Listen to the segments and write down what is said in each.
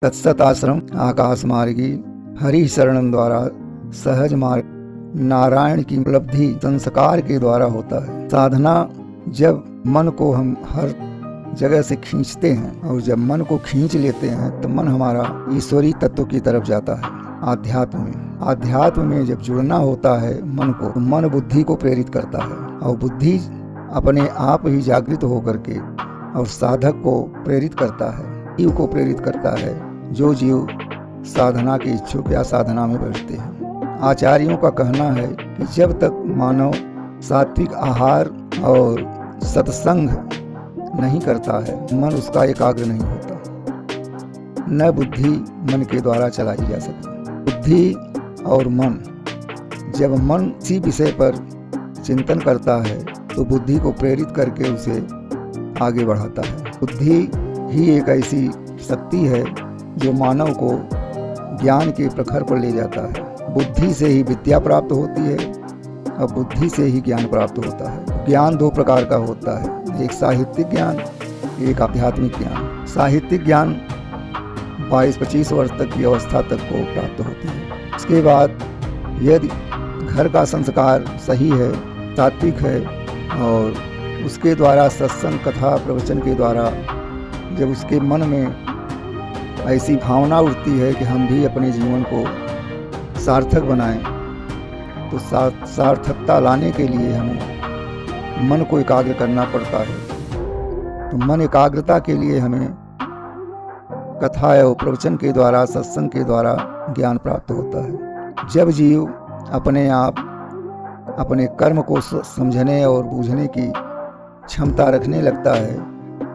तत्सत आश्रम आकाश मार्गी हरि शरणम द्वारा सहज मार्ग नारायण की उपलब्धि संस्कार के द्वारा होता है। साधना जब मन को हम हर जगह से खींचते हैं और जब मन को खींच लेते हैं तो मन हमारा ईश्वरीय तत्व की तरफ जाता है। आध्यात्म में जब जुड़ना होता है मन को, तो मन बुद्धि को प्रेरित करता है और बुद्धि अपने आप ही जागृत होकर के और साधक को प्रेरित करता है, जीव को प्रेरित करता है, जो जीव साधना के इच्छुक या साधना में बैठते हैं। आचार्यों का कहना है कि जब तक मानव सात्विक आहार और सत्संग नहीं करता है, मन उसका एकाग्र नहीं होता। न बुद्धि मन के द्वारा चलाई जा सकती। बुद्धि और मन, जब मन इसी विषय पर चिंतन करता है तो बुद्धि को प्रेरित करके उसे आगे बढ़ाता है। बुद्धि ही एक ऐसी शक्ति है जो मानव को ज्ञान के प्रखर पर ले जाता है। बुद्धि से ही विद्या प्राप्त होती है और बुद्धि से ही ज्ञान प्राप्त होता है। ज्ञान दो प्रकार का होता है, एक साहित्यिक ज्ञान, एक आध्यात्मिक ज्ञान। साहित्यिक ज्ञान 22-25 वर्ष तक की अवस्था तक को प्राप्त होती है। उसके बाद यदि घर का संस्कार सही है, सात्विक है और उसके द्वारा सत्संग कथा प्रवचन के द्वारा जब उसके मन में ऐसी भावना उठती है कि हम भी अपने जीवन को सार्थक बनाएं, तो सार्थकता लाने के लिए हमें मन को एकाग्र करना पड़ता है। तो मन एकाग्रता के लिए हमें कथा और प्रवचन के द्वारा, सत्संग के द्वारा ज्ञान प्राप्त होता है। जब जीव अपने आप अपने कर्म को समझने और बूझने की क्षमता रखने लगता है,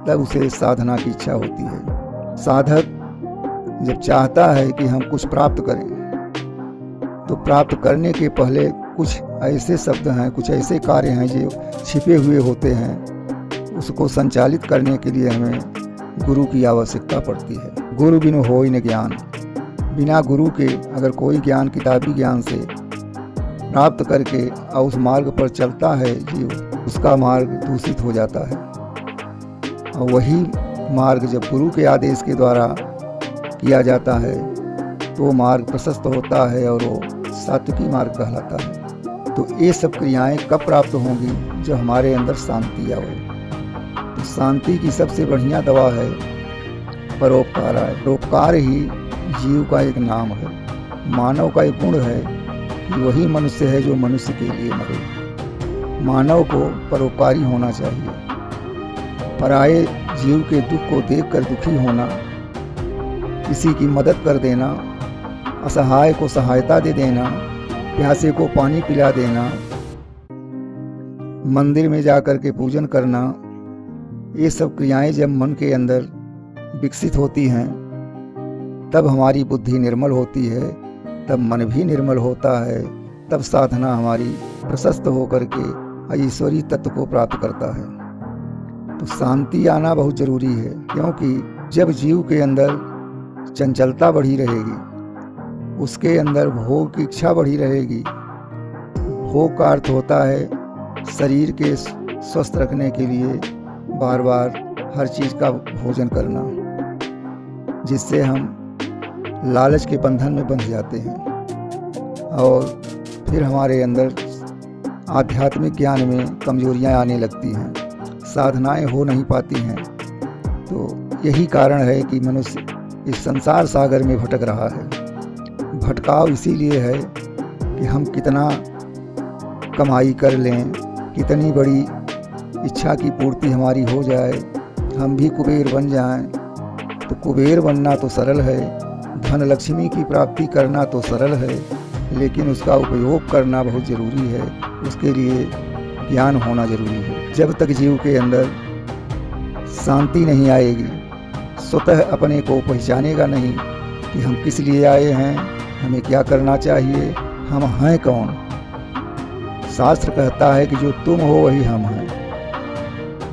तब उसे साधना की इच्छा होती है। साधक जब चाहता है कि हम कुछ प्राप्त करें, तो प्राप्त करने के पहले कुछ ऐसे शब्द हैं, कुछ ऐसे कार्य हैं जो छिपे हुए होते हैं। उसको संचालित करने के लिए हमें गुरु की आवश्यकता पड़ती है। गुरु बिनु होय न ज्ञान। बिना गुरु के अगर कोई ज्ञान किताबी ज्ञान से प्राप्त करके और उस मार्ग पर चलता है जीव, उसका मार्ग दूषित हो जाता है। और वही मार्ग जब गुरु के आदेश के द्वारा किया जाता है तो मार्ग प्रशस्त होता है और वो सात्विकी मार्ग कहलाता है। तो ये सब क्रियाएं कब प्राप्त होंगी? जब हमारे अंदर शांति आए। तो शांति की सबसे बढ़िया दवा है परोपकार है। परोपकार ही जीव का एक नाम है। मानव का एक गुण है कि वही मनुष्य है जो मनुष्य के लिए मरे। मानव को परोपकारी होना चाहिए। पराये जीव के दुख को देखकर दुखी होना, किसी की मदद कर देना, असहाय को सहायता दे देना, प्यासे को पानी पिला देना, मंदिर में जाकर के पूजन करना, ये सब क्रियाएं जब मन के अंदर विकसित होती हैं, तब हमारी बुद्धि निर्मल होती है, तब मन भी निर्मल होता है, तब साधना हमारी प्रशस्त होकर के ईश्वरीय तत्व को प्राप्त करता है। तो शांति आना बहुत जरूरी है, क्योंकि जब जीव के अंदर चंचलता बढ़ी रहेगी, उसके अंदर भोग की इच्छा बढ़ी रहेगी। भोग का अर्थ होता है शरीर के स्वस्थ रखने के लिए बार बार हर चीज़ का भोजन करना, जिससे हम लालच के बंधन में बंध जाते हैं और फिर हमारे अंदर आध्यात्मिक ज्ञान में कमजोरियां आने लगती हैं, साधनाएं हो नहीं पाती हैं। तो यही कारण है कि मनुष्य इस संसार सागर में भटक रहा है। भटकाव इसीलिए है कि हम कितना कमाई कर लें, कितनी बड़ी इच्छा की पूर्ति हमारी हो जाए, हम भी कुबेर बन जाएं। तो कुबेर बनना तो सरल है, धन लक्ष्मी की प्राप्ति करना तो सरल है, लेकिन उसका उपयोग करना बहुत ज़रूरी है। उसके लिए ज्ञान होना ज़रूरी है। जब तक जीव के अंदर शांति नहीं आएगी, स्वतः अपने को पहचानेगा नहीं कि हम किस लिए आए हैं, हमें क्या करना चाहिए, हम हैं कौन। शास्त्र कहता है कि जो तुम हो वही हम हैं।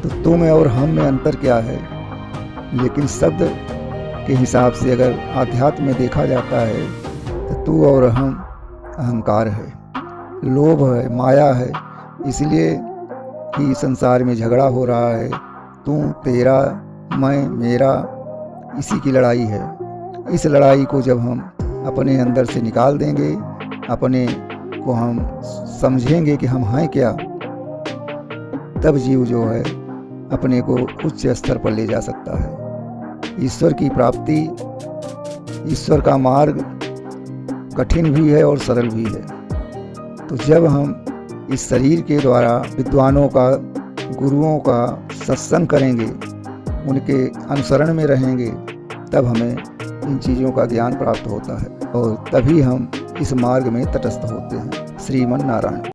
तो तुम और हम में अंतर क्या है? लेकिन शब्द के हिसाब से अगर आध्यात्म में देखा जाता है तो तू और हम अहंकार है, लोभ है, माया है। इसलिए कि संसार में झगड़ा हो रहा है, तू तेरा मैं मेरा, इसी की लड़ाई है। इस लड़ाई को जब हम अपने अंदर से निकाल देंगे, अपने को हम समझेंगे कि हम हैं क्या, तब जीव जो है अपने को उच्च स्तर पर ले जा सकता है। ईश्वर की प्राप्ति, ईश्वर का मार्ग कठिन भी है और सरल भी है। तो जब हम इस शरीर के द्वारा विद्वानों का, गुरुओं का सत्संग करेंगे, उनके अनुसरण में रहेंगे, तब हमें इन चीज़ों का ज्ञान प्राप्त होता है और तभी हम इस मार्ग में तटस्थ होते हैं। श्रीमन नारायण।